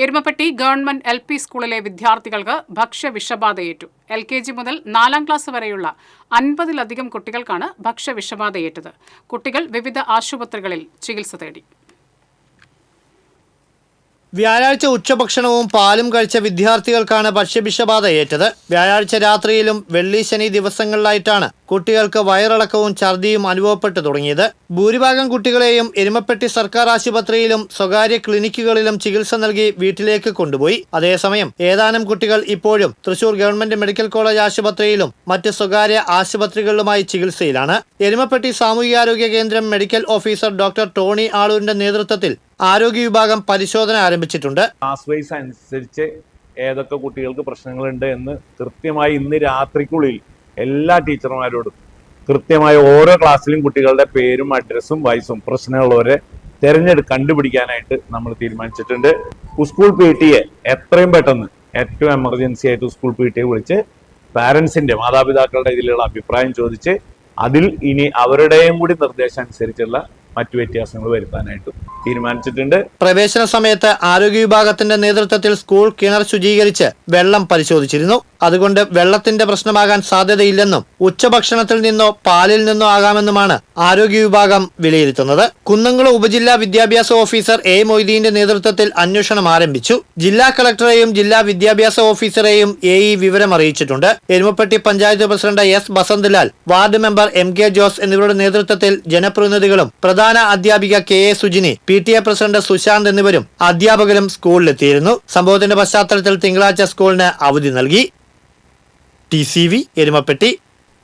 Erumapetty government LP സ്കൂളിലെ വിദ്യാർത്ഥികൾക്ക് ഭക്ഷ്യവിഷബാധയേറ്റു. LKG മുതൽ 4ാം ക്ലാസ് വരെയുള്ള 50-ലധികം കുട്ടികൾക്കാണ് ഭക്ഷ്യവിഷബാധയേറ്റത്. കുട്ടികൾ വിവിധ ആശുപത്രികളിൽ ചികിത്സ തേടി. വ്യാഴാഴ്ച ഉച്ചഭക്ഷണവും പാലും കഴിച്ച വിദ്യാർത്ഥികൾക്കാണ് ഭക്ഷ്യവിഷബാധ ഏറ്റത്. വ്യാഴാഴ്ച രാത്രിയിലും വെള്ളി ശനി ദിവസങ്ങളിലായിട്ടാണ് കുട്ടികൾക്ക് വയറിളക്കവും ഛർദിയും അനുഭവപ്പെട്ടു തുടങ്ങിയത്. ഭൂരിഭാഗം കുട്ടികളെയും എരുമപ്പെട്ടി സർക്കാർ ആശുപത്രിയിലും സ്വകാര്യ ക്ലിനിക്കുകളിലും ചികിത്സ നൽകി വീട്ടിലേക്ക് കൊണ്ടുപോയി. അതേസമയം ഏതാനും കുട്ടികൾ ഇപ്പോഴും തൃശൂർ ഗവൺമെന്റ് മെഡിക്കൽ കോളേജ് ആശുപത്രിയിലും മറ്റ് സ്വകാര്യ ആശുപത്രികളിലുമായി ചികിത്സയിലാണ്. എരുമപ്പെട്ടി സാമൂഹികാരോഗ്യ കേന്ദ്രം മെഡിക്കൽ ഓഫീസർ ഡോക്ടർ ടോണി ആളൂരിന്റെ നേതൃത്വത്തിൽ ആരോഗ്യ വിഭാഗം പരിശോധന ആരംഭിച്ചിട്ടുണ്ട്. ക്ലാസ് വൈസ് അനുസരിച്ച് ഏതൊക്കെ കുട്ടികൾക്ക് പ്രശ്നങ്ങളുണ്ട് എന്ന് കൃത്യമായി ഇന്ന് രാത്രിക്കുള്ളിൽ എല്ലാ ടീച്ചർമാരോടും കൃത്യമായി ഓരോ ക്ലാസ്സിലും കുട്ടികളുടെ പേരും അഡ്രസ്സും വയസ്സും പ്രശ്നമുള്ളവരെ കണ്ടുപിടിക്കാനായിട്ട് നമ്മൾ തീരുമാനിച്ചിട്ടുണ്ട്. സ്കൂൾ PTA എത്രയും പെട്ടെന്ന് ഏറ്റവും എമർജൻസി ആയിട്ട് സ്കൂൾ PTA വിളിച്ച് പാരൻസിന്റെ മാതാപിതാക്കളുടെ ഇതിലുള്ള അഭിപ്രായം ചോദിച്ച് അതിൽ ഇനി അവരുടെയും കൂടി നിർദ്ദേശം അനുസരിച്ചുള്ള മറ്റു വ്യത്യാസങ്ങൾ വരുത്താനായിട്ട് തീരുമാനിച്ചിട്ടുണ്ട്. പ്രവേശന സമയത്ത് ആരോഗ്യ വിഭാഗത്തിന്റെ നേതൃത്വത്തിൽ സ്കൂൾ കിണർ ശുചീകരിച്ച് വെള്ളം പരിശോധിച്ചിരുന്നു. അതുകൊണ്ട് വെള്ളത്തിന്റെ പ്രശ്നമാകാൻ സാധ്യതയില്ലെന്നും ഉച്ചഭക്ഷണത്തിൽ നിന്നോ പാലിൽ നിന്നോ ആകാമെന്നുമാണ് ആരോഗ്യ വിഭാഗം വിലയിരുത്തുന്നത്. കുന്നംകുളം ഉപജില്ലാ വിദ്യാഭ്യാസ ഓഫീസർ A മൊയ്തീന്റെ നേതൃത്വത്തിൽ അന്വേഷണം ആരംഭിച്ചു. ജില്ലാ കളക്ടറെയും ജില്ലാ വിദ്യാഭ്യാസ ഓഫീസറെയും AE വിവരം അറിയിച്ചിട്ടുണ്ട്. Erumapetty panchayat president S Basanthalal, ward member MK Jose എന്നിവരുടെ നേതൃത്വത്തിൽ ജനപ്രതിനിധികളും പ്രധാന അധ്യാപിക KA Sujini, PTA president Sushant എന്നിവരും അധ്യാപകരും സ്കൂളിലെത്തിയിരുന്നു. സംഭവത്തിന്റെ പശ്ചാത്തലത്തിൽ തിങ്കളാഴ്ച സ്കൂളിന് അവധി നൽകി. TCV എരുമപ്പെട്ടി.